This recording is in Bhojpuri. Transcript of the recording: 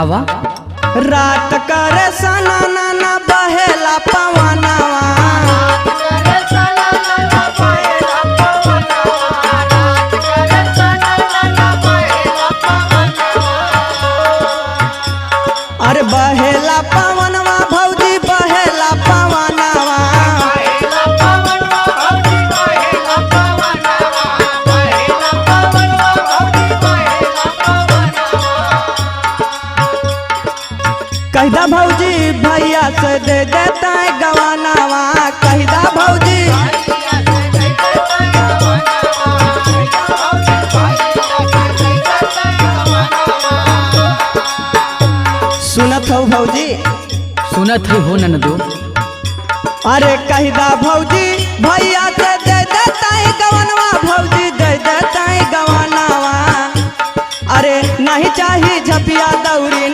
हवा रात करे सना नाना बहेला पवनवा। अरे बहेला पवनवा भौजी बहेला पवनवा। कहिदा भौजी भैया से दे देता है गवानावा। कहिदा भौजी सुनत हो भौजी सुनत ही हो ननदो। अरे कहिदा भौजी भैया से दे देता है गवानवा। भौजी दे देता है गवानावा। अरे नहीं चाहिए झपिया दौरी